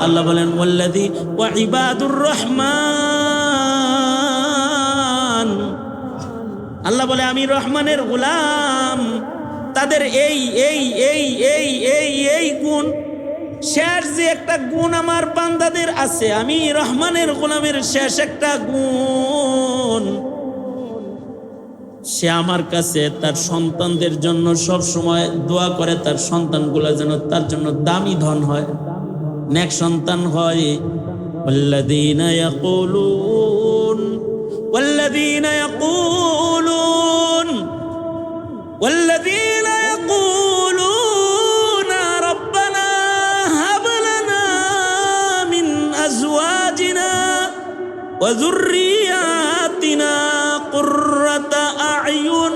আল্লাহ বলেন ওয়াল্লাযী ওয়া ইবাদুর রহমান, আল্লাহ বলে আমি রহমানের গোলাম, তাদের এই এই এই এই এই এই গুণ, শেষ যে একটা গুণ আমার বান্দাদের আছে, আমি রহমানের গোলামের শেষ একটা গুণ, সে আমার কাছে তার সন্তানদের জন্য সব সময় দোয়া করে, তার সন্তানগুলো যেন তার জন্য দামি ধন হয়, নেক সন্তান হয়। ওয়াল্লাযীনা ইয়াকুলুন ওয়াল্লাযীনা ইয়াকুলুন ওয়াল্লাযীনা ইয়াকুলুনা রাব্বানা হাব লানা মিন আজওয়াজিনা ওয়া যুররিয়াতিনা কুররাতা আ'য়ুন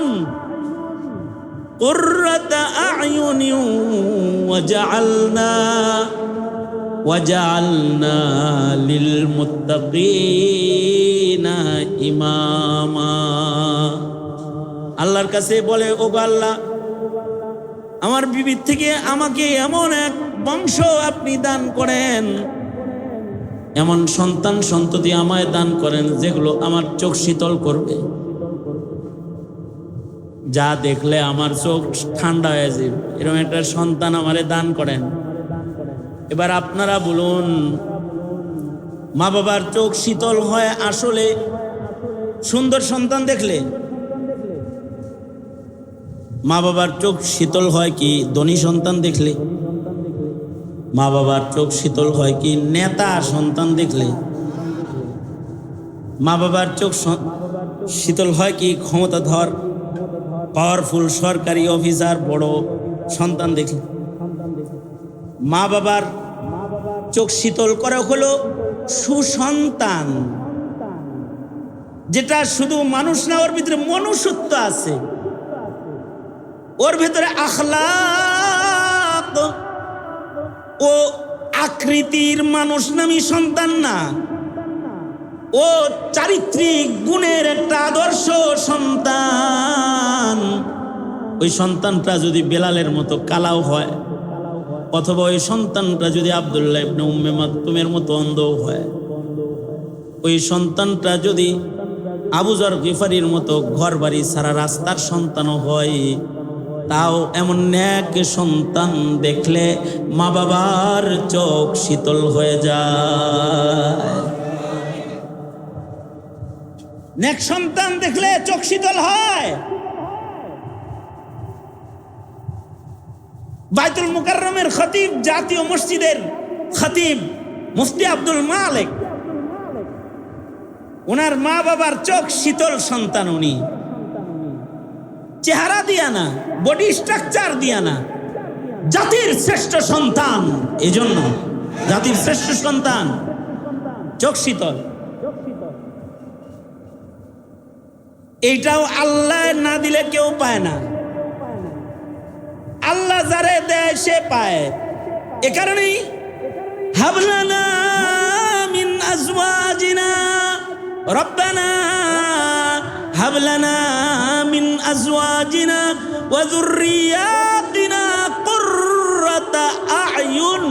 ওয়াজআলনা লিল মুত্তাকিনা ইমামা। আল্লাহর কাছে বলে, ও আল্লাহ, আমার বিবি থেকে আমাকে এমন এক বংশ আপনি দান করেন, এমন সন্তান সন্ততি আমায় দান করেন যেগুলো আমার চোখ শীতল করবে, যা দেখলে আমার চোখ ঠান্ডা হয়ে যাবে, এরকম একটা সন্তান আমারে দান করেন। এবার আপনারা বলুন, মা বাবার চোখ শীতল হয় আসলে সুন্দর সন্তান দেখলে? মা বাবার চোখ শীতল হয় কি ধনী সন্তান দেখলে? মা বাবার চোখ শীতল হয় কি নেতা সন্তান দেখলে? মা বাবার চোখ শীতল হয় কি ক্ষমতাধর পাওয়ারফুল সরকারি অফিসার বড় সন্তান দেখলে? মা বাবার চোখ শীতল করা হলো সুসন্তান, যেটা শুধু মানুষ না, ওর ভিতরে মনুষ্যত্ব আছে, ওর ভিতরে আখলাক ও আকৃতির মানুষ নামী সন্তান না, ও চারিত্রিক গুণের একটা আদর্শ সন্তান। ওই সন্তানটা যদি বেলালের মতো কালাও হয়, অথবা ওই সন্তানটা যদি আব্দুল্লাহ ইবনে উম্মে মাকতুমের মতো অন্ধ হয়, ওই সন্তানটা যদি আবু যর গিফারির মতো ঘর বাড়ি সারা রাস্তার সন্তানও হয়, তাও এমন নেক সন্তান দেখলে মা বাবার চোখ শীতল হয়ে যায়। নেক সন্তান দেখলে চোখ শীতল হয়। বাইতুল মুকাররমের খতিব, জাতীয় মসজিদের খতিব মুফতি আব্দুল মালিক, ওনার মা বাবার চোখ শীতল সন্তান। উনি চেহারা দিয়া না, বডি স্ট্রাকচার দিয়া না, জাতির শ্রেষ্ঠ সন্তান, এজন্য জাতির শ্রেষ্ঠ সন্তান, চোখ শীতল। এইটাও আল্লাহ না দিলে কেউ পায় না, আল্লাহ যারে দেয় সে পায়। এ কারণেই হাবলানা মিন আজওয়াজিনা রব্বানা হাবলানা মিন আজওয়াজিনা ওয়া যুররিয়াতিনা কুররাতা আ'য়ুন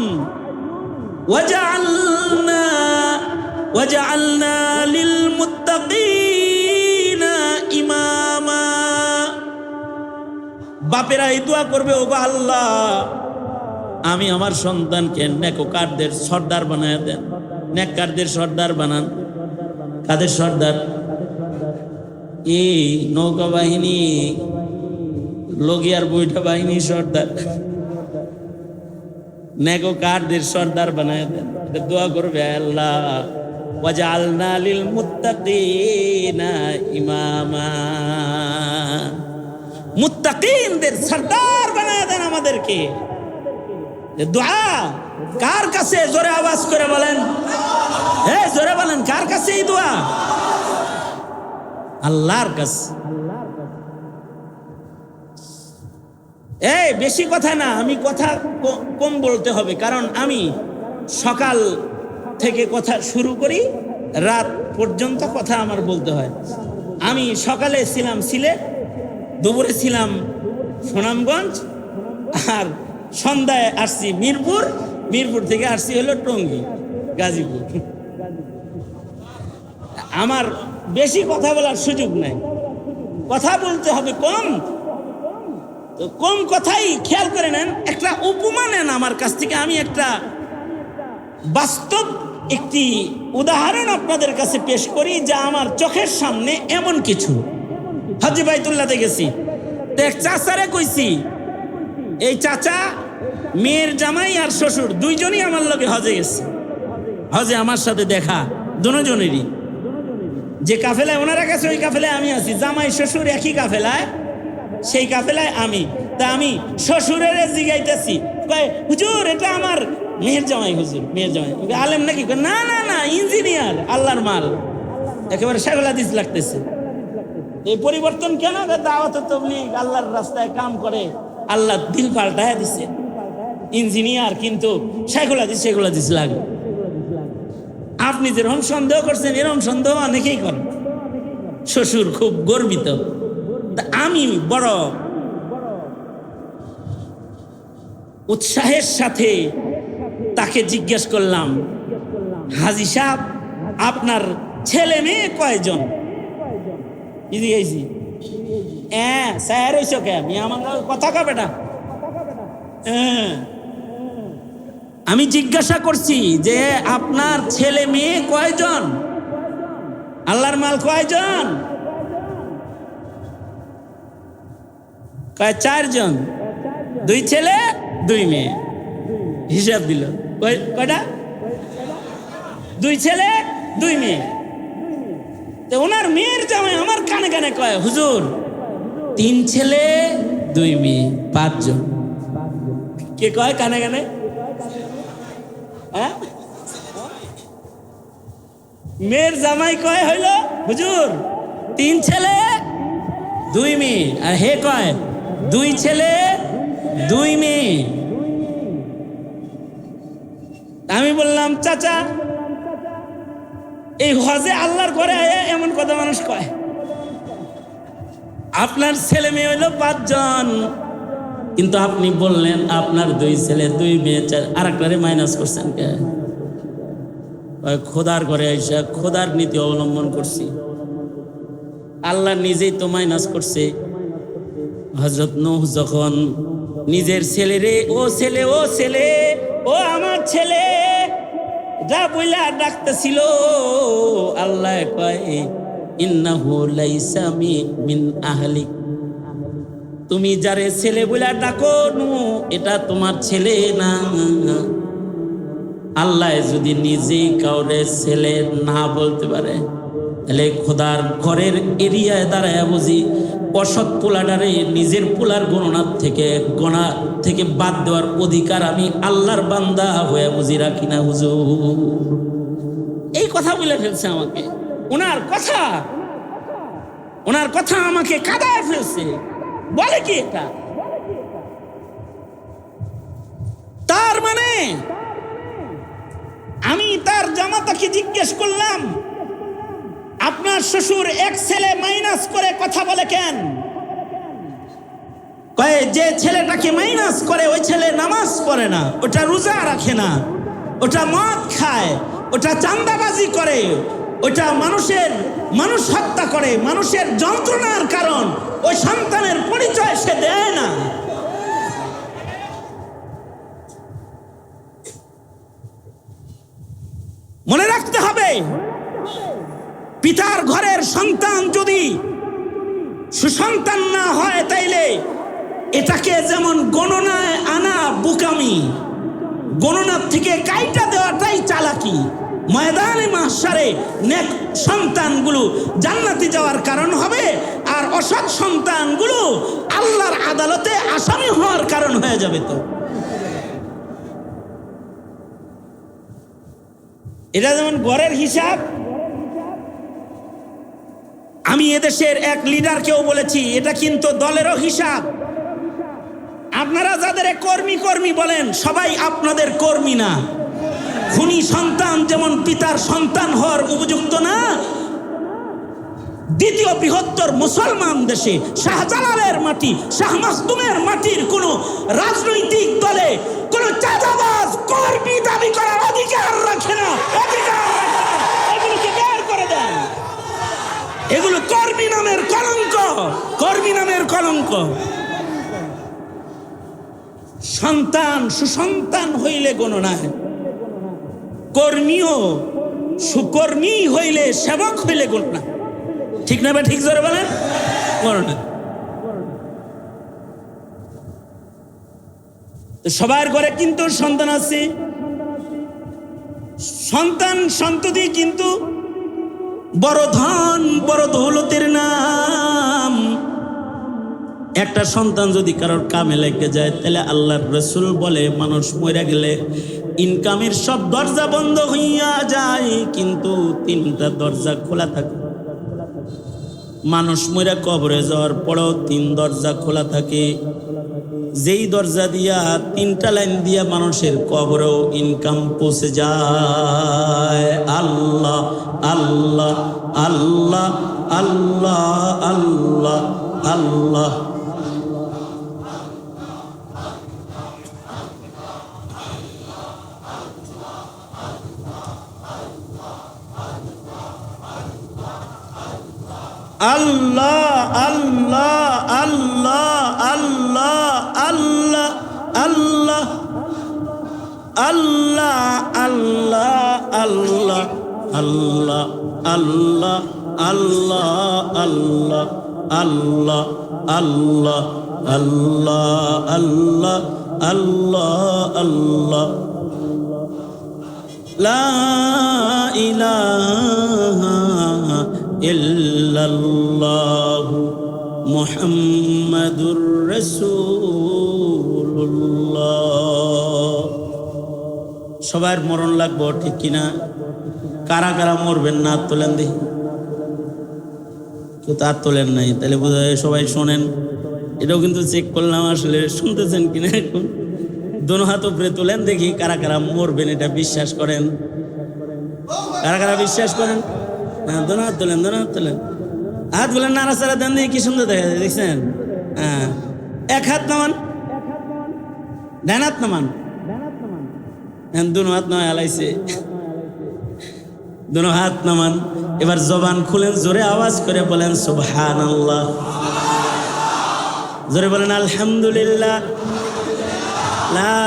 ওয়াজআলনা লিল মুত্তাকিনা ইমামা। বাপেরা এই দোয়া করবে, ও আল্লাহ, আমি আমার সন্তানকে নেককারদের সর্দার বানায় দেন। নেককারদের সর্দার বানান। কাদের সর্দার? এই নৌকা বাহিনী, লগিয়ার বইটা বাহিনী সর্দার, নেককারদের সর্দার বানায় দেন। দোয়া করবে, আল্লাহ ওয়াজআলনা লিল মুত্তাকিনা ইমামা, মুত্তাকিনদের সর্দার বানায় দেন আমাদেরকে। দোয়া কার কাছে? জোরে আওয়াজ করে বলেন, জোরে বলেন, কার কাছে এই দোয়া? আল্লাহর কাছে। বেশি কথা না, আমি কথা কম বলতে হবে, কারণ আমি সকাল থেকে কথা শুরু করি, রাত পর্যন্ত কথা আমার বলতে হয়। আমি সকালে ছিলাম সিলেট, দুপুরে ছিলাম সুনামগঞ্জ, আর সন্ধ্যায় আসছি মিরপুর, মিরপুর থেকে আসছি হলো টঙ্গী, গাজীপুর। আমার বেশি কথা বলার সুযোগ নাই, কথা বলতে হবে কম, তো কম কথাই খেয়াল করে নেন। একটা উপমা নেন আমার কাছ থেকে, আমি একটা বাস্তব একটি উদাহরণ আপনাদের কাছে পেশ করি, যা আমার চোখের সামনে এমন কিছু। হাজী বাইতুল্লাহতে গেছি, তো এক চাচারে কইছি, এই চাচা মেয়ের জামাই আর শ্বশুর দুইজনই আমার লগে হজে গেছে, হজে আমার সাথে দেখা দুজনেরই। যে কাফেলায় ওনারা গেছে ওই কাফেলায় আমি আছি, জামাই শ্বশুর একই কাফেলায়, সেই কাফেলায় আমি। তা আমি শ্বশুরের জিগাইতেছি, কয় হুজুর এটা আমার মেয়ের জামাই। হুজুর মেয়ের জামাই আলেম নাকি? না না না, ইঞ্জিনিয়ার, আল্লাহর মাল, একেবারে শাইখুল হাদিস লাগতেছে। এই পরিবর্তন কেন? দাওয়াত তাবলীগ, আল্লাহর রাস্তায় কাম করে, আল্লাহ দিল পাল্টায় দিছে। ইঞ্জিনিয়ার কিন্তু শাইখুল হাদিস লাগে। আপনি যেরকম সন্দেহ করছেন এরকম সন্দেহ অনেকেই করেন। শ্বশুর খুব গর্বিত। আমি বড় উৎসাহের সাথে তাকে জিজ্ঞেস করলাম, হাজী সাহেব আপনার ছেলে মেয়ে কয়জন? স্যার হইছ কে? আমার কথা কা বেটা। আমি জিজ্ঞাসা করছি যে আপনার ছেলে মেয়ে কয়জন? আল্লাহর মাল কয়জন? কয় 4 জন, 2 ছেলে 2 মেয়ে। হিসাব দিল, কয়টা? 2 ছেলে 2 মেয়ে। তো ওনার মেয়ের জামাই আমার কানে কানে কয়, হুজুর 3 ছেলে 2 মেয়ে, 5 জন। কে কয় কানে কানে? হ্যাঁ, মেয়ের জামাই কয় হইল হুজুর 3 ছেলে 2 মেয়ে, আর হে কয় 2 ছেলে 2 মেয়ে। আমি বললাম, চাচা এই হজে আল্লাহর ঘরে এমন কথা মানুষ কয়? আপনার ছেলে মেয়ে হইল 5 জন, কিন্তু আপনি বললেন আপনার 2 ছেলে 2 মেয়ে, আর একটারে মাইনাস করছেন কে? খোদার ঘরে আইসা খোদার নীতি অবলম্বন করছি, আল্লাহ নিজেই তো মাইনাস করছে। হযরত নূহ যখন নিজের ছেলেরে ও ছেলে ও ছেলে ও আমার ছেলে যা বইলা ডাকতেছিল, আল্লাহ কয় ইন্নাহু লাইসা মিন আহলিক, তুমি যারে ছেলে বইলা ডাকো এটা তোমার ছেলে না। আল্লাহ যদি নিজেই কাউরে ছেলে না বলতে পারে, তাহলে খোদার ঘরের এরিয়ায় দাঁড়ায় বুঝি অসৎ পোলাটারে নিজের পোলার গণনা থেকে বাদ দেওয়ার অধিকার আমি আল্লাহর বান্দা হয়ে বুঝি রাখি না হুজুর? এই কথা বলে ফেলছে আমাকে, ওনার কথা আমাকে কাঁদায় ফেলছে। বলে কি এটা? তার মানে আমি তার জামাতাকে জিজ্ঞেস করলাম, আপনার শ্বশুর 1 ছেলে মাইনাস করে কথা বলে কেন? কয় যে ছেলেটাকে মাইনাস করে ওই ছেলে নামাজ পড়ে না, ওটা রোজা রাখে না, ওটা মদ খায়, ওটা চাঁদাবাজি করে, ওটা মানুষ হত্যা করে, মানুষের যন্ত্রণার কারণ, ওই সন্তানের পরিচয় সে দেয় না। মনে রাখতে হবে, পিতার ঘরের সন্তান যদি সুসন্তান না হয়, তাইলে এটাকে যেমন গণনায় আনা বোকামি, গণনার থেকে কাইটা দেওয়াটাই চালাকি। ময়দানে মাহশারে নেক সন্তানগুলো জান্নাতি যাওয়ার কারণ হবে, আর অসৎ সন্তানগুলো আল্লাহর আদালতে আসামি হওয়ার কারণ হয়ে যাবে। তো এটা যেমন ঘরের হিসাব, আমি এদেশের এক লিডারকেও বলেছি, এটা কিন্তু দলেরও হিসাব। আপনারা যাদের কর্মী বলেন, সবাই আপনাদের কর্মী না। খুনি সন্তান যেমন পিতার সন্তান হওয়ার উপযুক্ত না, দ্বিতীয় বৃহত্তর মুসলমান দেশে শাহজালালের মাটি, শাহ মাখদুমের মাটির কোন রাজনৈতিক দলে কোন চাঁদাবাজ কর্মী দাবি করার অধিকার রাখে না, এগুলোকে বের করে দেন। এগুলো কর্মী নামের কলঙ্ক, কর্মী নামের কলঙ্ক। সন্তান সুসন্তান হইলে কোনো নাই, কর্মীও সুকর্মী হইলে সেবক হইলে কোনো না। ঠিক না? ঠিক জোরে বলেন। সবার ঘরে কিন্তু সন্তান আছে, সন্তান সন্ততি কিন্তু বড় ধন বড় দৌলতের নাম। একটা সন্তান যদি কারোর কামে লেগে যায়, তাহলে আল্লাহর রাসূল বলে মানুষ মরে গেলে ইনকামের সব দরজা বন্ধ হইয়া যায়, কিন্তু 3টা দরজা খোলা থাকে। মানুষ মরে কবরে যাওয়ার পরও 3 দরজা খোলা থাকে, যেই দরজা দিয়া 3টা লাইন দিয়া মানুষের কবরেও ইনকাম পৌঁছে যায়। আল্লাহ আল্লাহ আল্লাহ আল্লাহ আল্লাহ আল্লাহ। আল্লাহ আল্লাহ আল্লাহ আল্লাহ আল্লাহ আল্লাহ আল্লাহ আল্লাহ আল্লাহ আল্লাহ আল্লাহ আল্লাহ আল্লাহ আল্লাহ আল্লাহ আল্লাহ আল্লাহ আল্লাহ লা ইলাহা ইল্লাল্লাহ মুহাম্মাদুর রাসূলুল্লাহ। সবার মরণ লাগবো, ঠিক কিনা? কারা কারা মরবেন না তোলেন দেখি। কেউ তো আর তোলেন নাই, তাহলে বোঝা যায় সবাই শোনেন। এটাও কিন্তু চেক করলাম আসলে শুনতেছেন কিনা। এখন দোনো হাত উপরে তোলেন দেখি কারা কারা মরবেন, এটা বিশ্বাস করেন। কারা কারা বিশ্বাস করেন? না, দোনো হাত তোলেন, দোনো হাত তোলেন। হাত বলেন নাড়াচাড়া দেন দেখি, কি সুন্দর দেখা যায়, দেখছেন? হ্যাঁ, এক হাত নামান, ডান হাত নামান, দোনো হাত নয় আলাইছে, দোনো হাত নামান। এবার জবান খুলেন, জোরে আওয়াজ করে বলেন সুবহানাল্লাহ, জোরে বলেন আলহামদুলিল্লাহ, লা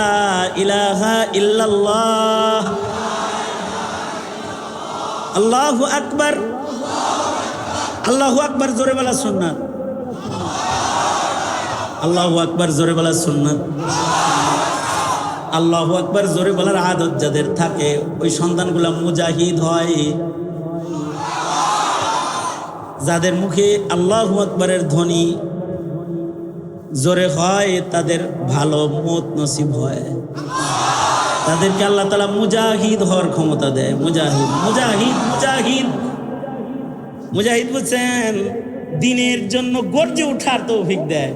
ইলাহা ইল্লাল্লাহ, আল্লাহু আকবার। আল্লাহু আকবার জোরে বলা সুন্নাত, আল্লাহু আকবার জোরে বলা সুন্নাত। আল্লাহু আকবার জোরে বলার আদত যাদের থাকে, ওই সন্তানগুলা মুজাহিদ হয়। যাদের মুখে আল্লাহু আকবারের ধ্বনি জোরে হয়, তাদের ভালো মত নসিব হয়। তাদেরকে আল্লাহ তাআলা মুজাহিদ হওয়ার ক্ষমতা দেয়। মুজাহিদ মুজাহিদ মুজাহিদ মুজাহিদ বুঝছেন, দিনের জন্য গর্জে ওঠার তৌফিক দেয়।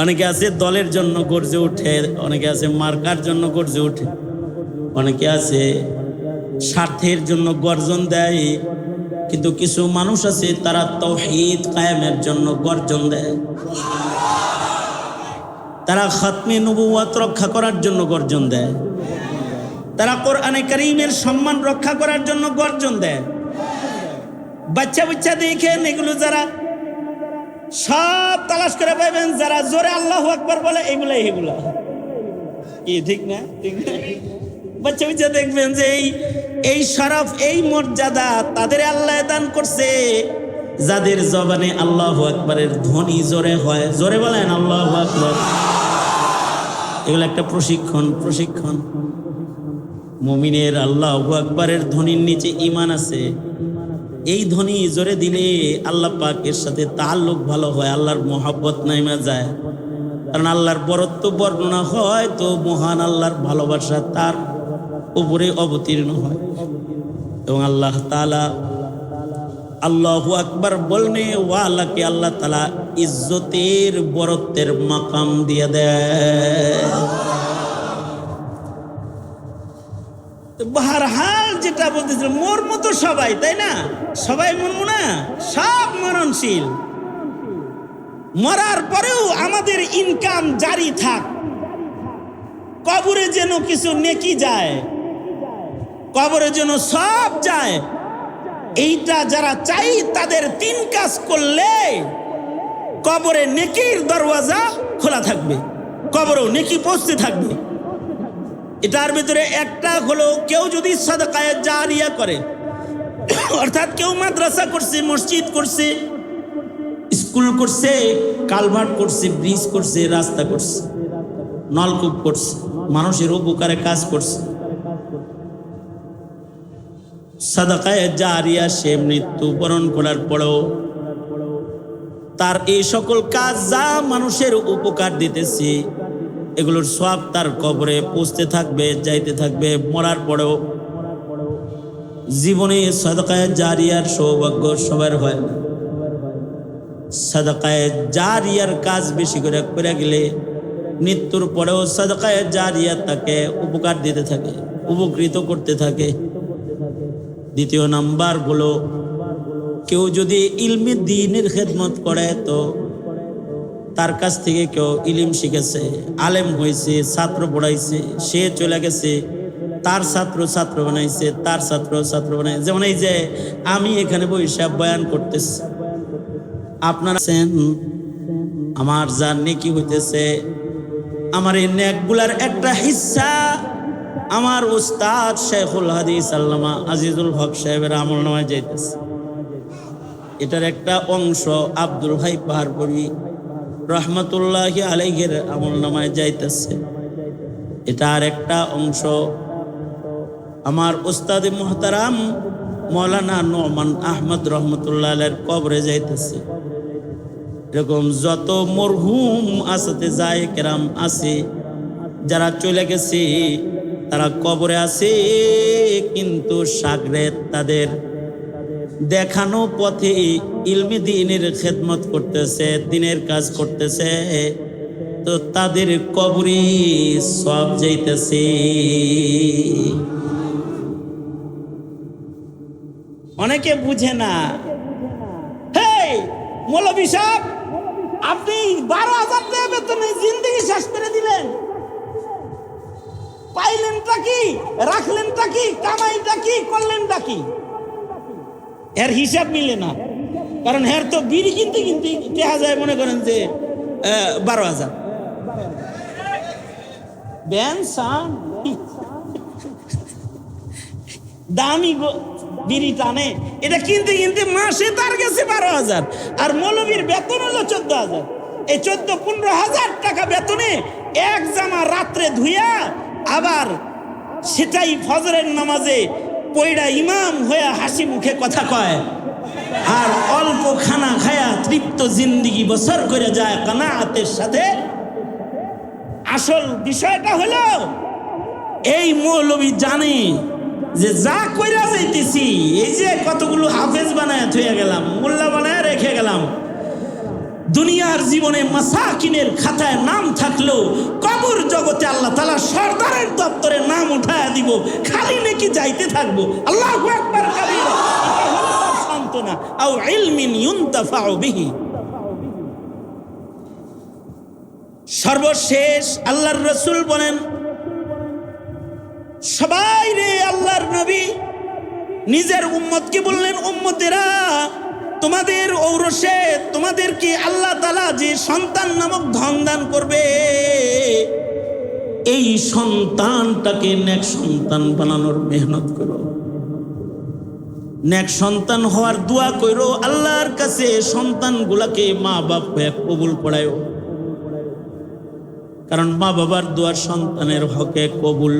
অনেকে আছে দলের জন্য গর্জে ওঠে, অনেকে আছে মার্কার জন্য গর্জে ওঠে, অনেকে আছে স্বার্থের জন্য গর্জন দেয়। কিন্তু কিছু মানুষ আছে তারা তাওহীদ কায়েমের জন্য গর্জন দেয়। তারা খাতমে নবুয়ত রক্ষা করার জন্য গর্জন দেয়। তারা কোরআনে কারীমের সম্মান রক্ষা করার জন্য গর্জন দেয়। বাচ্চা বাচ্চা দেখেন, এগুলো যারা সব তালাশ করে পাইবেন, যারা জোরে আল্লাহু আকবার বলে এগুলাই এগুলা কি, ঠিক না? ঠিক না? বাচ্চা বাচ্চা দেখবেন যে এই শরফ, এই মর্যাদা তাদের আল্লাহ দান করছে যাদের জবানে আল্লাহু আকবারের ধ্বনি জোরে হয়। জোরে বলেন আল্লাহু আকবার। এগুলো একটা প্রশিক্ষণ, প্রশিক্ষণ। মুমিনের আল্লাহু আকবারের ধ্বনির নিচে ঈমান আছে। এই ধ্বনি জোরে দিলে আল্লাহ পাকের সাথে তাআল্লুক ভালো হয়, আল্লাহর মহব্বত নাইমা যায়। কারণ আল্লাহর বরত্ব বর্ণনা হয় তো মহান আল্লাহর ভালোবাসা তার উপরে অবতীর্ণ হয়। এবং আল্লাহ তাআলা আল্লাহু আকবার বলনে ওয়ালাকে আল্লাহ তাআলা ইজ্জতের বরত্বের মাকাম দিয়ে দেয়। বারহাল যেটা বলতেছিল, মোর মতো সবাই, তাই না? সবাই মরবো না, সব মরণশীল। মরার পরেও আমাদের ইনকাম জারি থাক, কবরে যেন কিছু নেকি যায়, কবরে যেন সব যায়, এইটা যারা চাই তাদের 3 কাজ করলে কবরে নেকির দরওয়াজা খোলা থাকবে, কবরেও নেকি পৌঁছতে থাকবে। এটার ভিতরে একটা হলো কেউ যদি সাদাকায়ে জারিয়া করে, অর্থাৎ কেউ মাদ্রাসা করছে, মসজিদ করছে, স্কুল করছে, কালভার্ট করছে, ব্রিজ করছে, রাস্তা করছে, নলকূপ করছে, মানুষের উপকারে কাজ করছে, সাদাকায়ে জারিয়া সে মৃত্যুবরণ করার পরেও তার এই সকল কাজ যা মানুষের উপকার দিতেছে এগুলোর সব তার কবরে পৌঁছতে থাকবে, যাইতে থাকবে। মরার পরেও জীবনে সাদাকায়ে জারিয়ার সৌভাগ্য সবার হয় না। সাদাকায়ে জারিয়ার কাজ বেশি করে করে গেলে মৃত্যুর পরেও সাদাকায়ে জারিয়া তাকে উপকার দিতে থাকে, উপকৃত করতে থাকে। দ্বিতীয় নাম্বার হলো কেউ যদি ইলমে দ্বীনের খেদমত করে, তো তার কাছ থেকে কেউ ইলম শিখেছে, আলেম হয়েছে, ছাত্র পড়াইছে, সে চলে গেছে, তার ছাত্র ছাত্র বানাইছে, তার ছাত্র ছাত্র বানাইছে। যেমন এই যে আমি এখানে বৈশা বয়ান করতেছি, আপনারা আমার যা নেকি হইতেছে, আমার এই নেকগুলার একটা হিস্সা আমার উস্তাদ শেখুল হাদিস আল্লামা আজিজুল হক সাহেবের আমলনামায় যাইতেছে। এটার একটা অংশ আব্দুল হাই পাহাড়পুরি রহমতুল্লাহি আলাইহির আমলনামায় যাইতেছে। এটার একটা অংশ আমার উস্তাদ মুহতারাম মৌলানা নোমান আহমদ রহমতুল্লাহ আলাইহির কবরে যাইতেছে। এরকম যত মরহুম আসাতে যায় কেরাম আছে, যারা চলে গেছে তারা কবরে আছে, কিন্তু সাগরেদ তাদের দেখানো পথে ইলমি দ্বীনের খেদমত করতেছে, দ্বীনের কাজ করতেছে, তো তাদের কবরে সব যাইতেছে। অনেকে বুঝে না। হেই মৌলভী সাহেব, আপনি 12,000 টাকা বেতনে জিন্দেগি শেষ করে দিলেন, পাইলেনটা কি, রাখলেনটা কি, কামাইটা কি, করলেনটা কি? এর হিসাব মিলে না। কারণ এর তো বিড়ি কিনতে কিনতে দেখা যায় মনে করেন যে 12,000 দামি বিড়ি টানে, এটা কিনতে কিনতে মাসে তার গেছে 12,000। আর মৌলবীর বেতন হলো 14,000। এই 14-15,000 টাকা বেতনে এক জামা রাত্রে ধুইয়া আবার সেটাই ফজরের নামাজে পয়রা ইমাম হয়ে হাসি মুখে কথা কয়, আর অল্প খানা খায়া তৃপ্ত জিন্দিগি বছর করে যায় কানাআতের সাথে। আসল বিষয়টা হলো এই মৌলবী জানে যে যা কইরা যাইতেছি, এই যে কতগুলো হাফেজ বানায় থইয়া গেলাম, মোল্লা বানায় রেখে গেলাম, দুনিয়ার জীবনে মাসাকিনের খাতায় নাম থাকলেও কবর জগতে আল্লাহ তাআলা সরদারের দপ্তরে নাম উঠায়া দিব, খালি নাকি যাইতে থাকবো। আল্লাহু আকবার কাবীরা। সান্তনা আও ইলমিন ইউনতাফাউ বিহি। সর্বশেষ আল্লাহর রাসূল বলেন, সবাই রে আল্লাহর নবী নিজের উম্মতকে বললেন, উম্মতেরা তোমাদের ঔরসে তোমাদেরকে আল্লাহ তাআলা যে সন্তান নামক ধন দান করবে, এই সন্তানটাকে নেক সন্তান বানানোর মেহনত করো, নেক সন্তান হওয়ার দোয়া করো, আল্লাহর কাছে সন্তানগুলাকে মা বাপ হয়ে কবুল করায়ো। কারণ মা বাবার দোয়ার সন্তানের হকে কবুল।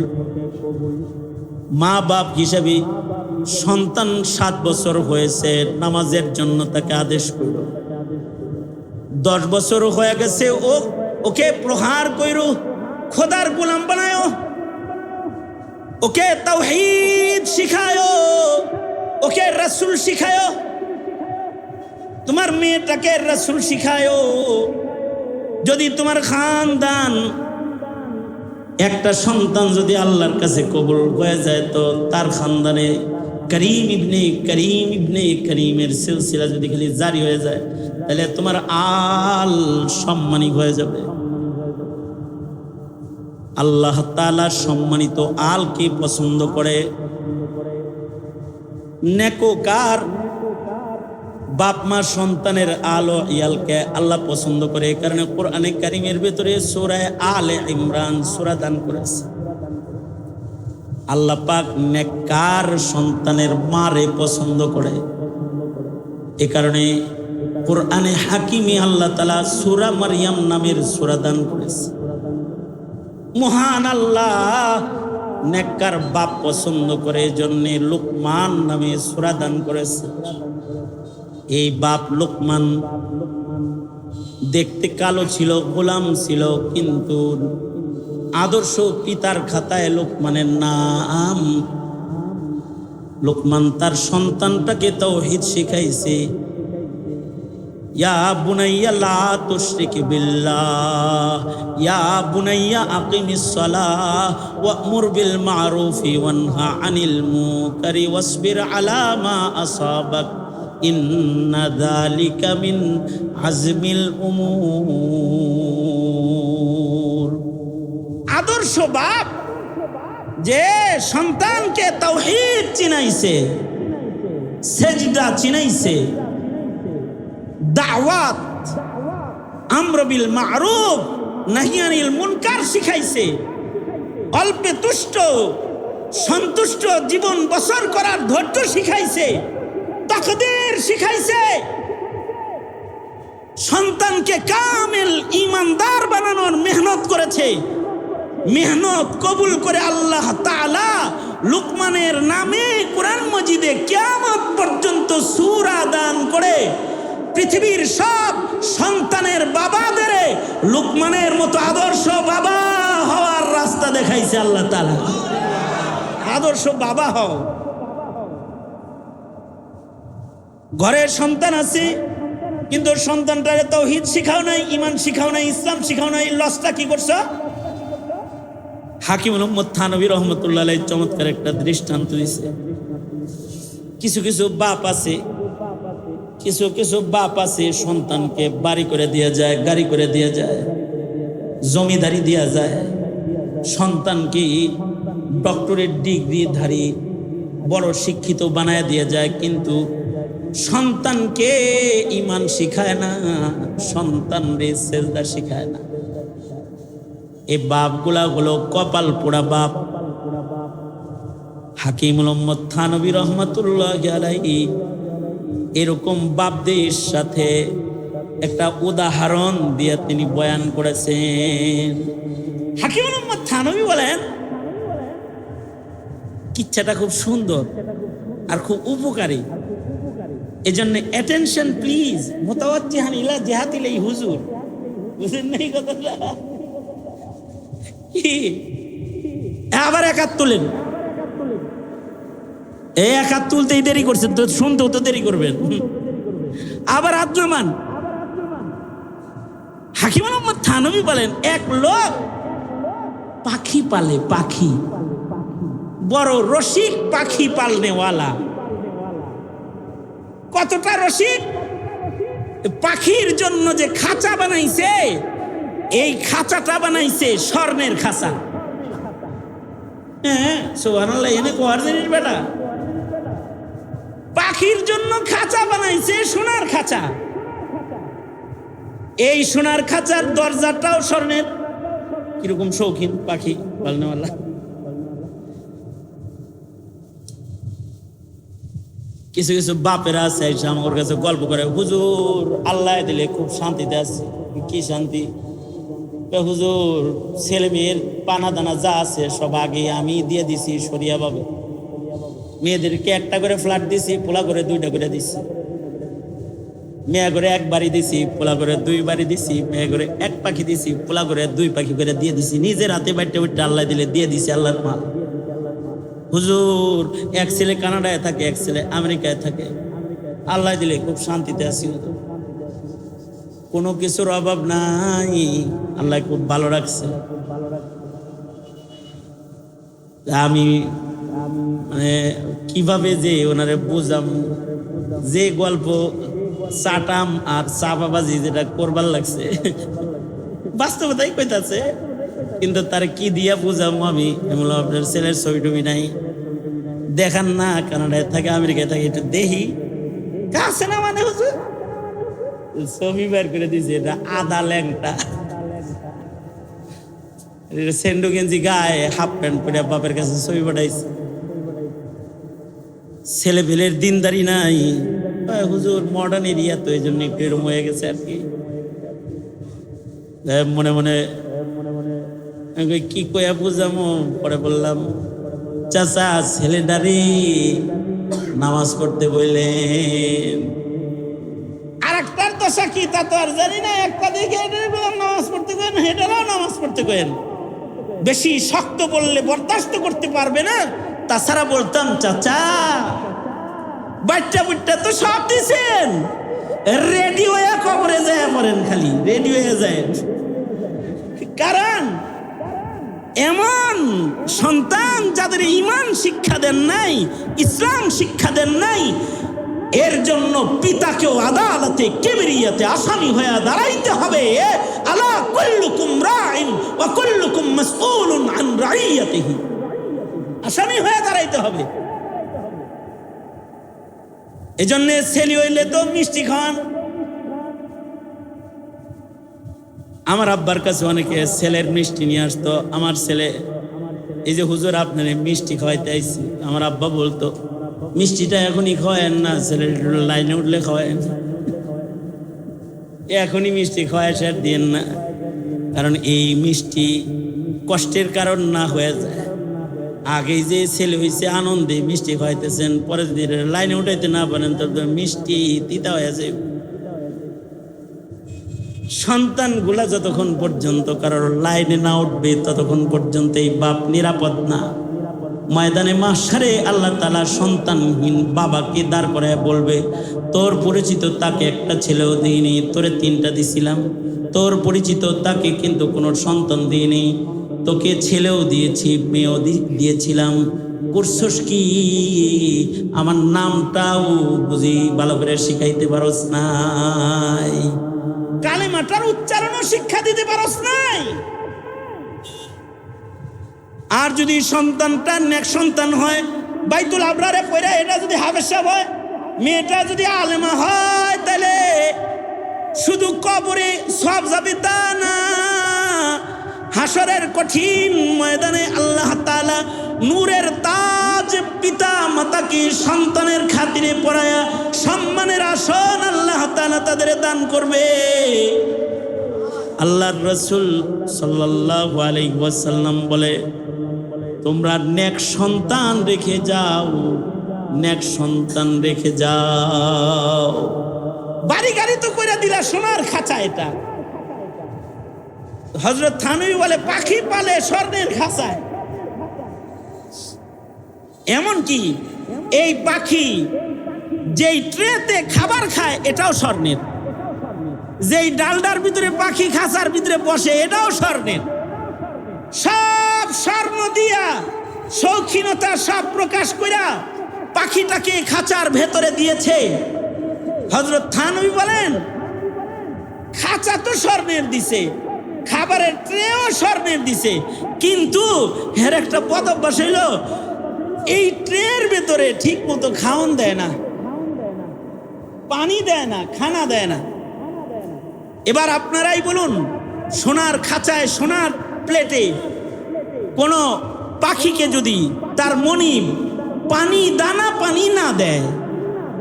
মা বাপ হিসাবে সন্তান 7 বছর হয়েছে, নামাজের জন্য তাকে আদেশ করল। 10 বছর হয়ে গেছে, ওকে প্রহার কইরো, খোদার গোলাম বানায়, ওকে তাওহীদ শিখায়, ওকে রাসূল শিখায়, তোমার মেয়েটাকে রাসূল শিখায়। যদি তোমার খানদান একটা সন্তান যদি আল্লাহর কাছে কবুল হয়ে যায়, তো তার খানদানে করিম ইবনে করিমের সিলসিলা যদি খালি জারি হয়ে যায়, তাহলে তোমার আল সম্মানী হয়ে যাবে। আল্লাহ তাআলা সম্মানিত আলকে পছন্দ করে। নেককার বাপ মা সন্তানের আলো ইয়ালকে আল্লাহ পছন্দ করে। এই কারণে কোরআনে কারীমের ভিতরে সূরা আলে ইমরান সূরা দান করেছে। আল্লাহ পাক নেককার সন্তানের মারে পছন্দ করে। এ কারণে কোরআনে হাকিমে আল্লাহ তাআলা সূরা মারইয়াম নামের সূরা দান করেছে। মহান আল্লাহ নেককার বাপ পছন্দ করে, এজন্য লুকমান নামে সূরা দান করেছে। এই বাপ লুকমান দেখতে কালো ছিল, গোলাম ছিল, কিন্তু আদর্শ পিতার খাতায় লুকমানের নাম। লুকমান তার সন্তানটাকে তাওহীদ শিখাইছে। ইয়া বুনাইয়া লা তুশরিক বিল্লাহ, ইয়া বুনাইয়া আকিমিস সালাহ ওয়া'মুর বিল মা'রুফি ওয়ানহা আনিল মুনকারি ওয়াসবির আলা মা আসাবাক ইন্না যালিকা মিন আজমিল উমুর। আদর্শ বাপ যে সন্তানকে তাওহীদ চিনাইছে, সেজদা চিনাইছে, দাওয়াত, আমর বিল মা'রুফ নাহি আনিল মুনকার শিখাইছে, অল্পে তুষ্ট সন্তুষ্ট জীবন বসর করার ধৈর্য শিখাইছে, তাকদীর শিখাইছে, সন্তানকে কামিল ঈমানদার বানানোর মেহনত করেছে। মেহনত কবুল করে আল্লাহ তাআলা লুকমানের নামে কোরআন মাজিদে কিয়ামত পর্যন্ত সূরা দান করে পৃথিবীর সব সন্তানের বাবাদের লুকমানের মতো আদর্শ বাবা হওয়ার রাস্তা দেখাইছে আল্লাহ তাআলা। আদর্শ বাবা হও। ঘরে সন্তান আছে, কিন্তু সন্তানটারে তাওহীদ শিখাও নাই, ঈমান শিখাও নাই, ইসলাম শিখাও নাই। লসটা কি করছো? হাকিমুল উম্মত থানভী রহমাতুল্লাহ আলাইহি চমৎকার একটা দৃষ্টান্ত দিয়েছে। কিছু কিছু বাপ আছে, কিছু কিছু বাপ আছে সন্তানকে বাড়ি করে দেয়া যায়, গাড়ি করে দেয়া যায়, জমিদারি দেয়া যায়, সন্তানকে ডক্টরেট ডিগ্রিধারী বড় শিক্ষিত বানায় দেয়া যায়, কিন্তু সন্তানকে ঈমান শিখায় না, সন্তানরে সেজদা শিখায় না। এই বাপগুলা হলো কপাল পোড়া বাপ। হাকিমুল উম্মত থানভী রহমাতুল্লাহি আলাইহি এরকম বাপদের সাথে একটা উদাহরণ দিয়ে তিনি বয়ান করেছেন। হাকিমুল উম্মত থানভী বলেন, কিচ্ছাটা খুব সুন্দর আর খুব উপকারী। এজন্য অ্যাটেনশন প্লিজ, মুতাওয়াজ্জিহান ইলা জিহাতিল হুজুর। বুঝেন নাই কথাটা? আবার এক হাত তুলেন। এই এক হাত তুলতেই দেরি করছেন তো, শুনতেও তো দেরি করবেন। আবার হাত নামান। হাকিমুল উম্মত থানভী বলেন, এক লোক পাখি পালে, পাখি, বড় রসিক পাখি পালনেওয়ালা। কতটা রসিক! পাখির জন্য যে খাঁচা বানাইছে, এই খাঁচাটা বানাইছে স্বর্ণের খাঁচা। হ্যাঁ, সুবহানাল্লাহ, এনে কোয়ার জিনিস বেটা। পাখির জন্য খাঁচা বানাইছে, সোনার খাঁচা। এই সোনার খাঁচার দরজাটাও স্বর্ণের। কিরকম শৌখিন পাখি পালনেওয়ালা। কিছু কিছু বাপেরা আছে আমার কাছে গল্প করে, হুজুর আল্লাহ দিলে খুব শান্তিতে আছে। কি শান্তি? হুজুর ছেলে মেয়ের পানা দানা যা আছে সব আগে আমি দিয়ে দিছি সরিয়া ভাবে। মেয়েদেরকে একটা করে ফ্ল্যাট দিছি, পোলা করে দুইটা করে দিছি। মেয়ে করে এক বাড়ি দিছি, পোলা করে দুই বাড়ি দিছি। মেয়ে করে এক পাখি দিছি, পোলা করে দুই পাখি করে দিয়ে দিছি। নিজের হাতে বাইটে বাইটে আল্লাহ দিলে দিয়ে দিছি আল্লাহর মাল। হুজুর এক ছেলে কানাডায় থাকে, এক ছেলে আমেরিকায় থাকে। আল্লাহ দিলে খুব শান্তিতে আছি, কোনো কিছুর অভাব নাই, আল্লাহ খুব ভালো রাখছে। আমি মানে কিভাবে যে ওনারে বুঝাম, যে গল্প চাটাম আর চাপাবাজি যেটা করবার লাগছে, বাস্তবতাই কইতাছে। কিন্তু তার কি দিয়া বুঝাবো আমি বললাম আপনার ছেলের ছবি টবি নাই দেখান না, কানাডায় থাকে আমেরিকায় থাকে, একটু দেখি কাছে না মানে হুজুর ছবি বের করে দিয়েছে, এটা আদা ল্যাংটা, সেন্ডু গেঞ্জি গায়ে হাফ প্যান্ট পরে বাপের কাছে ছবি পাঠাইছে। ছেলে পেলের দিনদারি নাই হুজুর, মডার্ন এরিয়া তো এই জন্য একটু এরম হয়ে গেছে আর কি। মনে মনে কি কয়া বুঝামো, পরে বললাম চাচা ছেলেটারি নামাজ পড়তে বললেন, আর একটার দশা কি তা তো আর জানি না, একটা দিকে নামাজ পড়তে কেন, হেটারাও নামাজ পড়তে কেন, বেশি শক্ত বললে বরদাস্ত করতে পারবে না। তাছাড়া বলতাম চাচা বাচ্চা বুচ্চা তো সব দিছেন, রেডি হয়ে কবরে যায় পড়েন, খালি রেডি হয়ে যায়। কারণ এমন সন্তান যাদের ঈমান শিক্ষা দেন নাই, ইসলাম শিক্ষা দেন নাই, এর জন্য পিতাকেও আদালতে কিবরিয়াতে আসামি হয়ে দাঁড়াইতে হবে। আলা কুল্লুকুম রাইন ওয়া কুল্লুকুম মাসউলুন আন রাইয়াতিহি, আসামি হয়ে দাঁড়াইতে হবে। এজন্য ছেলে হইলে তো মিষ্টি খান। আমার আব্বার কাছে অনেকে ছেলের মিষ্টি নিয়ে আসতো। আমার ছেলে এই যে হুজুর আপনার মিষ্টি খাওয়াইতে আইছি, আমার আব্বা বলতো মিষ্টিটা এখনই খাওয়ায়েন না, ছেলের লাইনে উঠলে খাওয়ায়েন, এখনই মিষ্টি খাওয়ায় সে দিন না, কারণ এই মিষ্টি কষ্টের কারণ না হয়ে যায়। আগে যে ছেলে হয়েছে আনন্দে মিষ্টি খাওয়াইতেছেন, পরে যদি লাইনে উঠাইতে না পারেন তো মিষ্টি তিতা হয়ে যায়। সন্তানগুলা যতক্ষণ পর্যন্ত কারোর লাইনে না উঠবে ততক্ষণ পর্যন্ত এই বাপ নিরাপদ না। ময়দানে মাশারে আল্লাহ তাআলা সন্তানহীন বাবাকে দাঁড় করায় বলবে, তোর পরিচিত তাকে একটা ছেলেও দিইনি, তোরে 3টা দিছিলাম, তোর পরিচিত তাকে কিন্তু কোনো সন্তান দিইনি, তোকে ছেলেও দিয়েছি মেয়েও দিয়েছিলাম, করছস কি? আমার নামটাও বুঝি ভালো করে শিখাইতে পারস নাই, কালেমাটার উচ্চারণও শিক্ষা দিতে পারস নাই। আর যদি সন্তানটা নেক সন্তান হয়, বাইতুল আবরারে পড়া এটা যদি হাফেজ সাহেব হয়, মেয়েটা যদি আলেমা হয়, তাহলে শুধু কবরে সব যাবে তা না, হাসরের কঠিন ময়দানে আল্লাহ তাআলা নূরের তাজ পিতা মাতাকে সন্তানের খাতিরে পরায়া সম্মানের আসন আল্লাহ তাআলা তাদের দান করবে। আল্লাহর রাসূল সাল্লাল্লাহু আলাইহি ওয়াসাল্লাম বলে, তোমরা নেক সন্তান রেখে যাও, নেক সন্তান রেখে যাও। বাড়ি গাড়ি তো কইরা দিলা সোনার খাঁচা, এটা হযরত থানভী বলে পাখি পালে স্বর্ণের খাঁচায়। এমন কি এই পাখি যেই ট্রেতে খাবার খায় এটাও স্বর্ণের, যেই ডালডার ভিতরে পাখি খাঁচার ভিতরে বসে এটাও স্বর্ণের। সব স্বর্ণ দিয়া শৌখিনতা সব প্রকাশ কইরা পাখিটাকে খাঁচার ভেতরে দিয়েছে। হযরত থানভী বলেন, খাঁচা তো স্বর্ণের দিছে, খাবারের ট্রেও স্বর্ণের দিছে, কিন্তু এর একটা বদ অভ্যাস হইল, এই ট্রের ভেতরে ঠিক মতো খাওয়ান দেয় না, পানি দেয় না, খানা দেয় না। এবার আপনারাই বলুন, সোনার খাঁচায় সোনার প্লেটে কোনো পাখিকে যদি তার মনিব পানি দানা পানি না দেয়,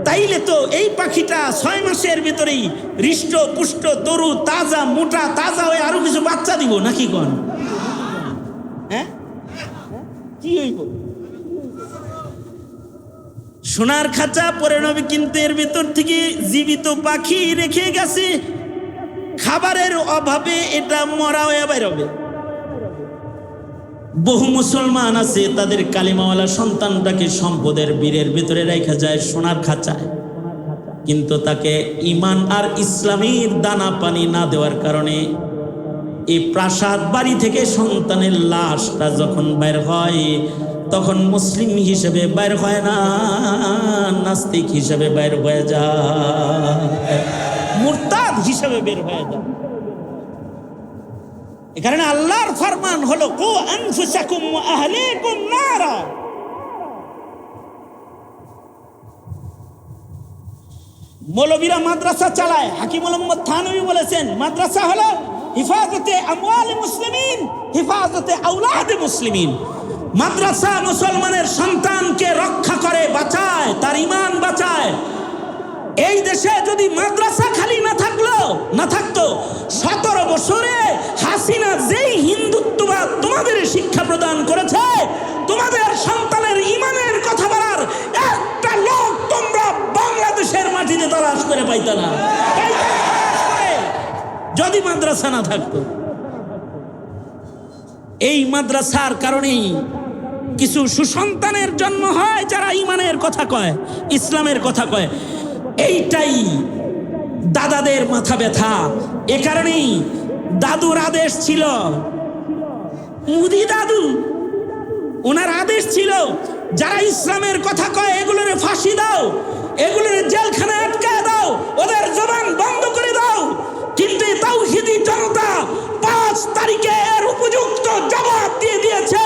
তাইলে তো এই পাখিটা 6 মাসের ভিতরেই হৃষ্ট পুষ্ট তরু তাজা মোটা তাজা হয়ে আরো কিছু বাচ্চা দিব নাকি কোন? হ্যাঁ, কি হইব? সোনার খাঁচা পরে নবী কিন্তু এর ভিতর থেকে জীবিত পাখি রেখে গেছে, খাবারের অভাবে এটা মরা হয়ে বের হবে। বহু মুসলমান আছে তাদের কালিমাওয়ালা সন্তানটাকে সম্পদের বীরের ভিতরে রেখা যায় সোনার খাঁচায়, কিন্তু তাকে ঈমান আর ইসলামের দানা পানি না দেওয়ার কারণে এই প্রাসাদ বাড়ি থেকে সন্তানের লাশটা যখন বের হয় তখন মুসলিম হিসেবে বের হয় না, নাস্তিক হিসেবে বের হয়ে যায়, মুরতাদ হিসেবে বের হয়ে যায়। এ কারণে আল্লাহর ফরমান হলো কু আনফুসাকুম ওয়া আহলিকুম নারা। মৌলবীরা মাদ্রাসা চালায়, হাকিমুল উম্মত থানভী বলেছেন মাদ্রাসা হলো হিফাজতে আমওয়াল মুসলিমিন, হিফাজতে আওলাদ মুসলিমিন। মাদ্রাসা মুসলমানের সন্তানকে রক্ষা করে, বাঁচায়, তার ঈমান বাঁচায়। এই দেশে যদি মাদ্রাসা খালি না থাকতো 17 বছরে হাসিনা যেই হিন্দুত্ববাদ তোমাদের শিক্ষা প্রদান করেছে, তোমাদের সন্তানের ঈমানের কথা বলার একটা লোক তোমরা বাংলাদেশের মাটিতে তালাশ করে পাইতো না, যদি মাদ্রাসা না থাকতো। এই মাদ্রাসার কারণেই কিছু সুসন্তানের জন্ম হয় যারা ঈমানের কথা কয়, ইসলামের কথা কয়। এইটাই দাদাদের মাথা ব্যথা। এ কারণেই দাদুর আদেশ ছিল, মুদি দাদু ওনার আদেশ ছিল যারা ইসলামের কথা কয় এগুলোরে ফাঁসি দাও, এগুলোরে জেলখানায় আটকায় দাও, ওদের জবান বন্ধ করে দাও। কিন্তু তাওহীদি জনতা 5 তারিখে এর উপযুক্ত জবাব দিয়ে দিয়েছে,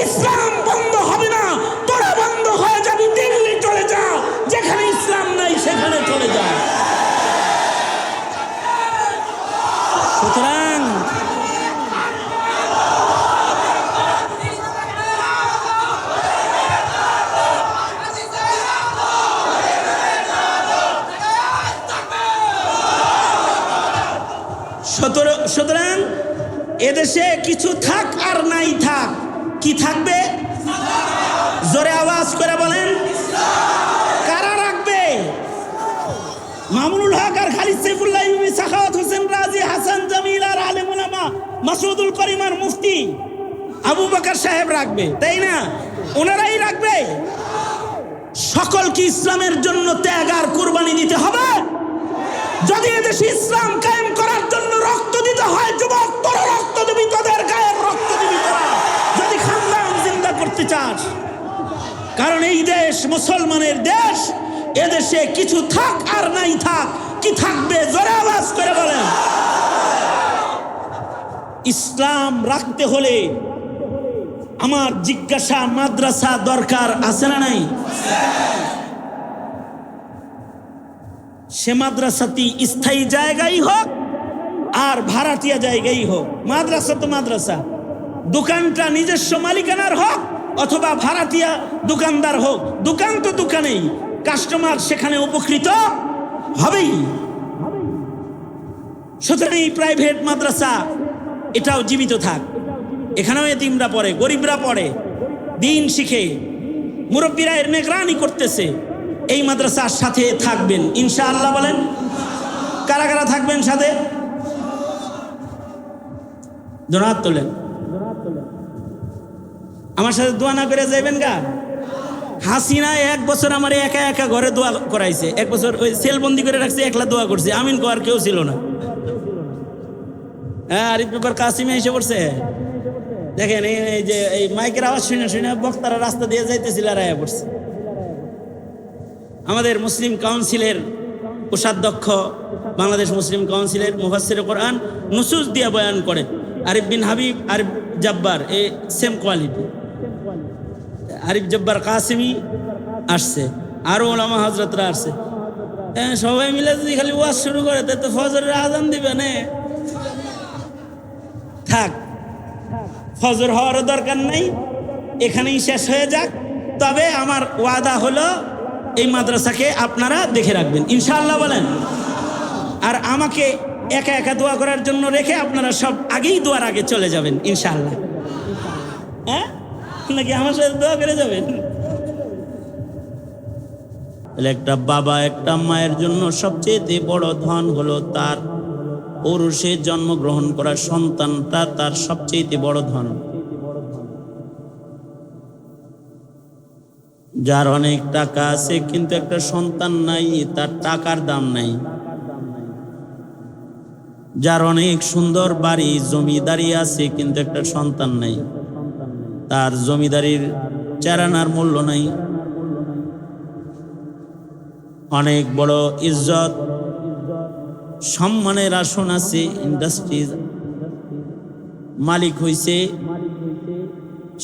ইসলাম বন্ধ হবে না, তোরা বন্ধ হয়ে যাবি, দিল্লি চলে যা, যেখানে ইসলাম নাই সেখানে চলে যা। সুতরাং সুতরাং এদেশে কিছু থাক আর নাই থাক, কি থাকবে? জোরে আওয়াজ করে বলেন, কারা রাখবে? মামুনুল হক আর খালিদ সাইফুল্লাহ, সাখাওয়াত হোসেন রাজি, হাসান জামিল আর আলেম উলামা, মাসুদুল করিম আর মুফতি আবু বকর সাহেব রাখবে, তাই না? ওনারাই রাখবে। সকলকে ইসলামের জন্য ত্যাগ আর কুরবানি দিতে হবে। যদি এদেশে ইসলাম কায়েম করার জন্য রক্ত দিতে হয়, যুবক তোরা রক্ত দিবি, তোদের গায়ের রক্ত দিবি তোরা, যদি খানদান জিন্দা করতে চাস। কারণ এই দেশ মুসলমানের দেশ, এদেশে কিছু থাক আর নাই থাক, কি থাকবে? জোরে আওয়াজ করে বলেন। ইসলাম রাখতে হলে আমার জিজ্ঞাসা, মাদ্রাসা দরকার আছে না নাই? সে মাদ্রাসাটি স্থায়ী জায়গায় হোক আর ভাড়াটিয়া জায়গায় হোক, মাদ্রাসা তো মাদ্রাসা। দোকানটা নিজস্ব মালিকানার হোক অথবা ভাড়াটিয়া দোকানদার হোক, দোকান তো দোকানেই, কাস্টমার সেখানে উপকৃত হবেই। সুতরাং এই প্রাইভেট মাদ্রাসা এটাও জীবিত থাক, এখানেও এতিমরা পড়ে, গরিবরা পড়ে, দিন শিখে, মুরব্বীরা এর নিগরানি করতেছে। এই মাদ্রাসার সাথে থাকবেন ইনশাআল্লাহ। বলেন কারা কারা থাকবেন সাথে? জোনাত তোলেন, আমার সাথে দোয়া না করে যাইবেন গা। হাসিনা 1 বছর আমার একা একা ঘরে দোয়া করাইছে, 1 বছর ওই সেলবন্দি করে রাখছে, একলা দোয়া করছে, আমিন কোয়ার কেউ ছিল না। হ্যাঁ, আরিফ ব্যাপার কাসিমে এসে পড়ছে। দেখেন এই যে এই মাইকের আওয়াজ শুনে শুনে বক্তারা রাস্তা দিয়ে যাইতেছিল আর আয়া পড়ছে। আমাদের মুসলিম কাউন্সিলের কোষাধ্যক্ষ, বাংলাদেশ মুসলিম কাউন্সিলের মুফাসসির কোরআন নুসুস দিয়া বয়ান করে আরিফ বিন হাবিব, আরিফ জব্বার, এই সেম কোয়ালিটি। আরিফ জব্বার কাসিমি আসছে, আরো ওলামা হজরতরা আসছে। সবাই মিলে যদি খালি ওয়াজ শুরু করে তো ফজরের আজান দিবে না, থাক, ফজর হওয়ারও দরকার নাই, এখানেই শেষ হয়ে যাক। তবে আমার ওয়াদা হলো এই মাদ্রাসাকে আপনারা দেখে রাখবেন ইনশাআল্লাহ। বলেন। আর আমাকে একা একা দোয়া করার জন্য রেখে আপনারা সব আগেই দোয়ার আগে চলে যাবেন ইনশাআল্লাহ। হ্যাঁ, নাকি আমার সাথে দোয়া করে যাবেন? একটা বাবা একটা মায়ের জন্য সবচেয়ে বড় ধন হলো তার পৌরুষে জন্মগ্রহণ করা সন্তানটা, তার সবচেয়ে বড় ধন। যার অনেক টাকা আছে কিন্তু একটা সন্তান নাই, তার টাকার দাম নাই। যার অনেক সুন্দর বাড়ি জমিদারি আছে কিন্তু একটা সন্তান নাই, তার জমিদারির চারানার মূল্য নাই। অনেক বড় ইজ্জত সম্মানের আসন আছে, ইন্ডাস্ট্রিজ মালিক হইছে,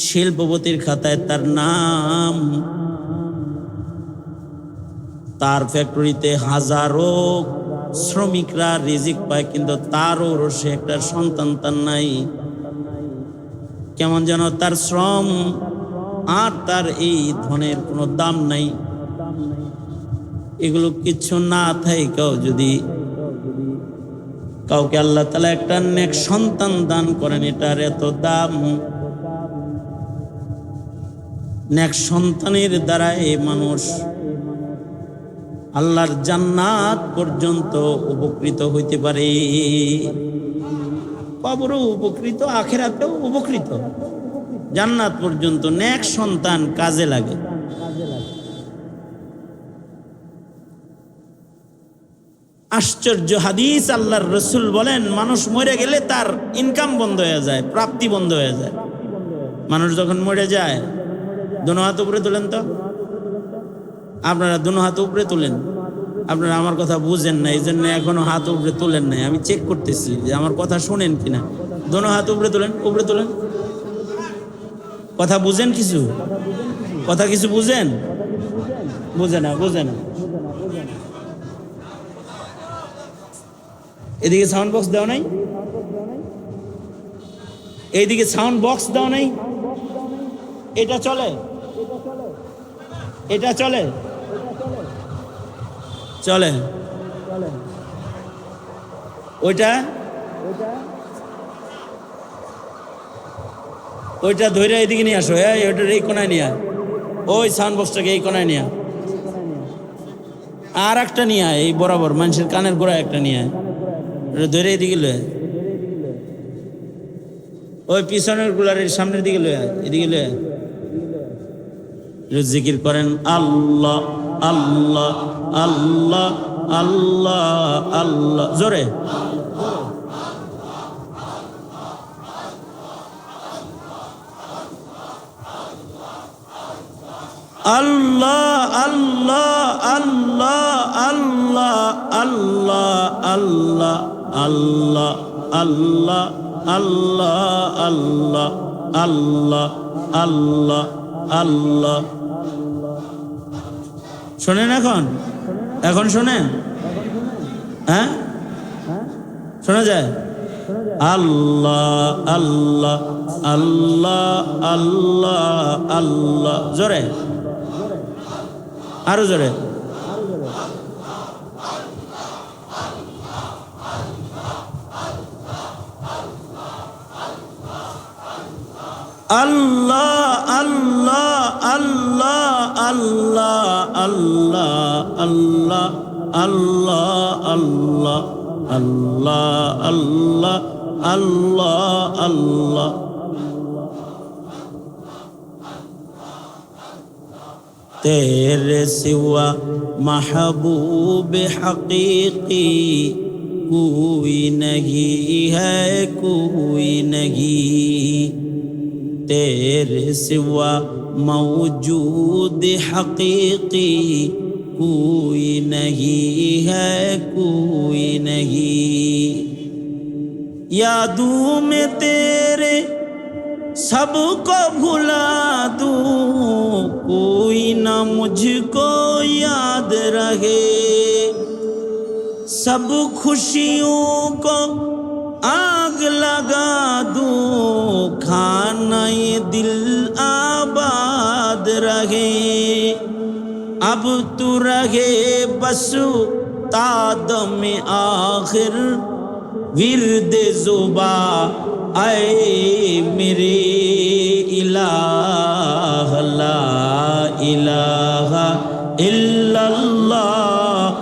শিল্পপতির খাতায় তার নাম, তার ফ্যাক্টরিতে হাজারো শ্রমিকরা রিজিক পায়, কিন্তু তারও রসে একটা সন্তান তার নাই। কেমন যেন তার শ্রম আর তার এই ধনের কোনো দাম নাই। এগুলো কিছু না থাকেও যদি কাউকে আল্লাহ তাআলা একটা নেক সন্তান দান করেন, এটার এত দাম। নেক সন্তানের দ্বারা এই মানুষ আল্লাহর জান্নাত পর্যন্ত উপকৃত হইতে পারে, কবরও উপকৃত, আখিরাতেও উপকৃত, জান্নাত পর্যন্ত নেক সন্তান কাজে লাগে। আশ্চর্য হাদিস, আল্লাহর রসুল বলেন মানুষ মরে গেলে তার ইনকাম বন্ধ হয়ে যায়, প্রাপ্তি বন্ধ হয়ে যায়। মানুষ যখন মরে যায়, দুনো হাত উপরে তোলেন তো, আপনারা দুনো হাত উপরে তোলেন। আপনারা আমার কথা বুঝেন না, এই জন্য এখনো হাত উপরে তোলেন নাই। আমি চেক করতেছি যে আমার কথা শোনেন কিনা। দুনো হাত উপরে তোলেন, উপরে তোলেন। কথা বুঝেন কিছু? কথা কিছু বুঝেন? বুঝে না, বুঝে না। এদিকে সাউন্ড বক্স দেওয়া নাই, এইদিকে সাউন্ড বক্স দেওয়া নাই। এটা চলে, এটা চলে, চলে। ওইটা ওইটা ধরে এইদিকে নিয়ে আসো। ওইটার এই কোনায় নিয়ে, ওই সাউন্ড বক্সটাকে এই কোনায় নিয়ে, আর একটা নিয়ে এই বরাবর মানুষের কানের গোড়ায় একটা নিয়ে ধরে এদিকে লয়, ওই পিছনের গুলার সামনের দিকে লয়, এদিকে লয়। জিকির করেন আল্লাহ আল্লাহ আল্লাহ আল্লাহ আল্লাহ, জোরে। আল্লাহ আল্লাহ আল্লাহ আল্লাহ আল্লাহ আল্লাহ আল্লাহ আল্লাহ আল্লাহ আল্লাহ আল্লাহ আল্লাহ আল্লাহ। শোনেন এখন, এখন শোনেন, হ্যাঁ শোনা যায়? আল্লাহ আল্লাহ আল্লাহ আল্লাহ আল্লাহ, জোরে, আরো জোরে। আল্লাহ আল্লাহ আল্লাহ আল্লাহ আল্লাহ আল্লাহ আল্লাহ আল্লাহ আল্লাহ আল্লাহ আল্লাহ আল্লাহ। तेरे सिवा महबूब हकीकी कोई नहीं है, कोई नहीं। तेरे सिवा मौजूद हकीकी कोई नहीं है, कोई नहीं। यादों में तेरे सबको भुला दूं, कोई ना मुझको याद रहे। सब खुशियों को आग लगा दूं, खाना ये दिल आबाद रहे। अब तू रहे बस तादम आखिर, विर्द जुबा आए मेरे इलाह। ला इलाहा इल्लल्लाह,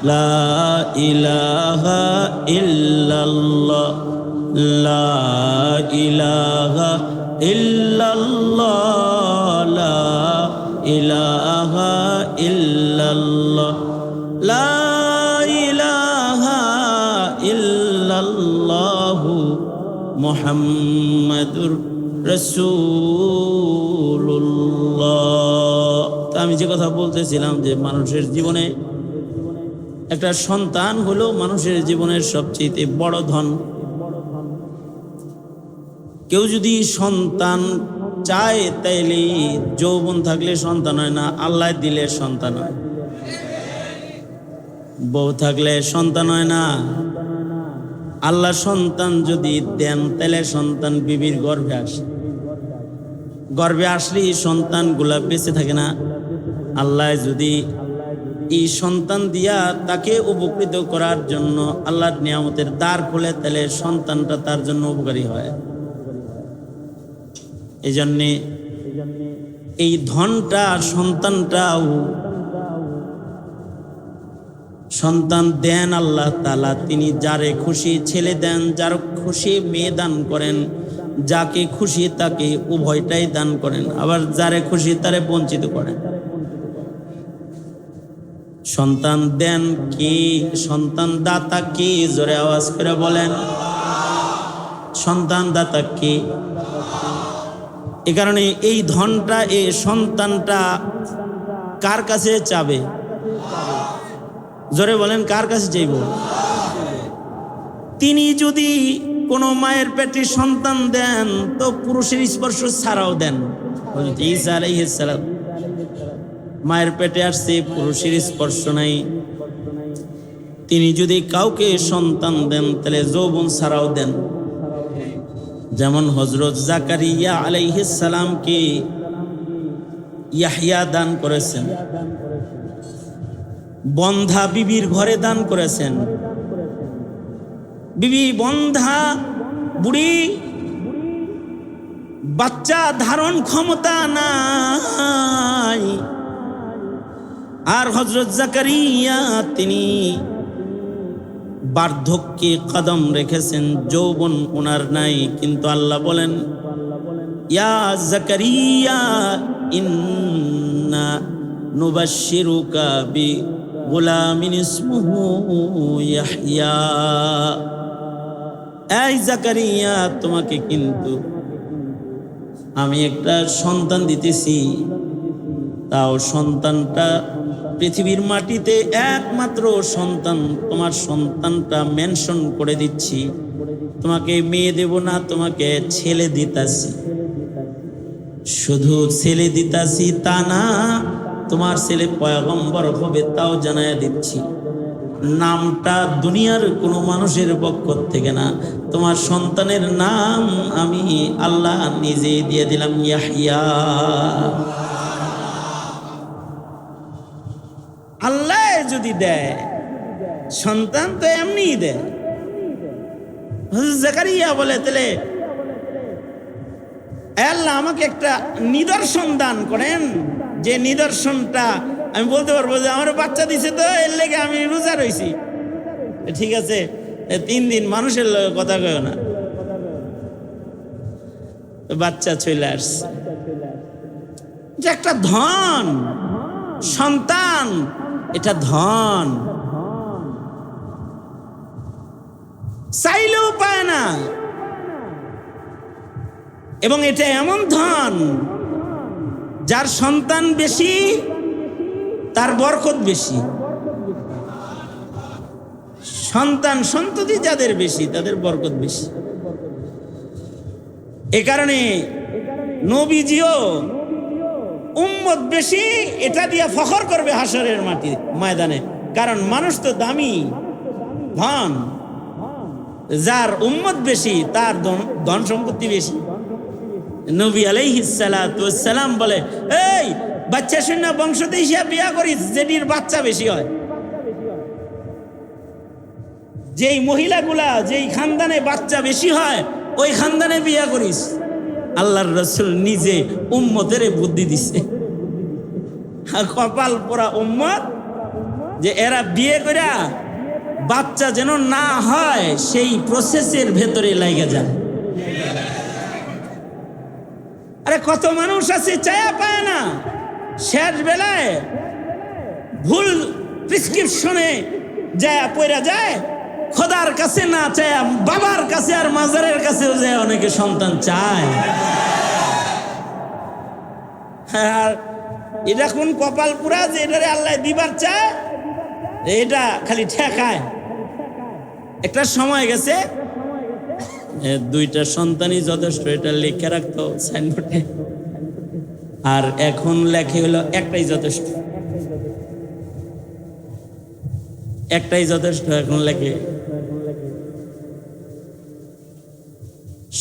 ला इलाहा इल्लल्लाह, ला इलाहा इल्लल्लाह, ला इलाहा इल्लल्लाह, ला इलाहा इल्लल्लाह मुहम्मदुर রাসূলুল্লাহ। তা আমি যে কথা বলতেছিলাম যে মানুষের জীবনে একটা সন্তান হলো মানুষের জীবনের সবচেয়ে বড় ধন। কেউ যদি সন্তান চায় তাইলে যৌবন থাকলে সন্তান হয় না, আল্লাহ দিলে সন্তান হয়। বউ থাকলে সন্তান হয় না, আল্লাহ সন্তান যদি দেন তাহলে সন্তান বিবির গর্ভে আসে। গর্ভে আসলেই সন্তানগুলা বেঁচে থাকে না। আল্লাহ যদি এই সন্তান দিয়া তাকে উপকৃত করার জন্য আল্লাহর নিয়ামতের দ্বার খোলে, তাহলে সন্তানটা তার জন্য উপকারী হয়। এই জন্যে এই ধনটা সন্তানটাও সন্তান দেন আল্লাহ তাআলা। তিনি যারে খুশি ছেলে দেন, যার খুশি মেয়ে দান করেন, যাকে খুশি তাকে উভয়টাই দান করেন, আবার যারে খুশি তারে বঞ্চিত করেন। সন্তান দেন কি? সন্তান দাতা কি? জোরে আওয়াজ করে বলেন, সন্তান দাতা কি? এ কারণে এই ধনটা, এই সন্তানটা কার কাছে চাবে? জোরে বলেন, কার কাছে চাইব? তিনি যদি কোনো মায়ের পেটে সন্তান দেন তো পুরুষের স্পর্শ ছাড়াও দেন। ঈসা আলাইহিস সালাম মায়ের পেটে আসছে, পুরুষের স্পর্শ নাই। তিনি যদি কাউকে সন্তান দেন তাহলে যৌবন ছাড়াও দেন। যেমন হযরত জাকারিয়া আলাইহিস সালামকে ইয়াহইয়া দান করেছেন, বন্ধা বিবির ঘরে দান করেছেন। বিবি বন্ধা বুড়ি, বাচ্চা ধারণ ক্ষমতা নাই। আর হযরত জাকারিয়া তিনি বার্ধক্যে কদম রেখেছেন, যৌবন ওনার নাই। কিন্তু আল্লাহ বলেন, ইয়া জাকারিয়া ইন্না নুবাশশিরুকা বি গুলামিন ইসমুহু ইয়াহইয়া। এই জাকারিয়া, তোমাকে কিন্তু আমি একটা সন্তান দিতেছি। তাও সন্তানটা পৃথিবীর মাটিতে একমাত্র সন্তান, তোমার সন্তানটা মেনশন করে দিচ্ছি। তোমাকে মেয়ে দেব না, তোমাকে ছেলে দিতাছি। শুধু ছেলে দিতাছি তা না, তোমার ছেলে পয়গম্বর হবে তাও জানায়া দিচ্ছি। নামটা দুনিয়ার কোনো মানুষের পক্ষ থেকে না, তোমার সন্তানের নাম আমি আল্লাহ নিজেই দিয়ে দিলাম, ইয়াহইয়া। আল্লাহ যদি দেয় সন্তান তো এমনিই দেয়। হযরত জাকারিয়া বলে, তাহলে আল্লাহ আমাকে একটা নিদর্শন দান করেন, যে নিদর্শনটা আমি বলতে পারবো যে আমার বাচ্চা দিছে, তো এর লেগে আমি রোজা রইছি। ঠিক আছে, 3 দিন মানুষের কথা কয় না, বাচ্চা চলে আসছে। যে একটা ধন, সন্তান, এটা ধন, চাইলেও পায় না। এবং এটা এমন ধন, যার সন্তান বেশি তার বরকত বেশি। সন্তান সন্ততি যাদের বেশি তাদের বরকত বেশি। এ কারণে নবীজিও উম্মত বেশি এটা দিয়ে ফখর করবে হাসরের মাটি ময়দানে। কারণ মানুষ তো দামি ধন, যার উম্মত বেশি তার ধন সম্পত্তি বেশি। নবী আলাইহিস সালাতু ওয়াস সালাম বলে, এই বাচ্চা শূন্য বংশতে হিসাব বিয়া করিস যেটির বাচ্চা বেশি হয়। যেই মহিলাগুলা যেই খানদানে বাচ্চা বেশি হয় ওই খানদানে বিয়া করিস। আল্লাহর রাসূল নিজে উম্মতের বুদ্ধি দিছে। কপাল পোড়া উম্মত, যে এরা বিয়ে কইরা বাচ্চা যেন না হয় সেই প্রসেসের ভেতরে লাগে যায়। আরে কত মানুষ আছে চায়া পায় না, শেষ বেলায় ভুল প্রেসক্রিপশনে যায় পয়রা যায়, খোদার কাছে না চায় বাবার কাছে আর মাজারের কাছেও যায় অনেকে সন্তান চায়। আর এটা কোন কপাল পুরা যে এটারে আল্লাহ দিবার চায়, এটা খালি ঠেকায়। একটা সময় গেছে দুইটা সন্তানই যথেষ্ট, এটা লিখে রাখতো সাইনবোর্ডে। আর এখন লেখে হলো একটাই যথেষ্ট, একটাই যথেষ্ট এখন লেখে।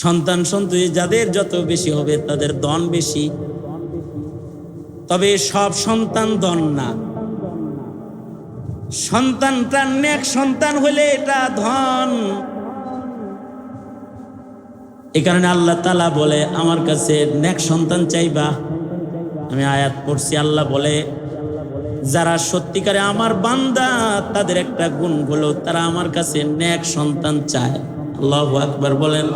সন্তান সন্ততি যাদের যত বেশি হবে তাদের ধন বেশি, তবে সব সন্তান ধন না। সন্তানটা নেক সন্তান হলে এটা ধন। এই কারণে আল্লাহ তাআলা বলে আমার কাছে নেক সন্তান চাইবা। আমি আয়াত পড়ছি, আল্লাহ বলে যারা সত্যিকারে আমার বান্দা তাদের একটা গুণ হলো তারা আমার কাছে নেক সন্তান চায়। আল্লাহু আকবার বলেন।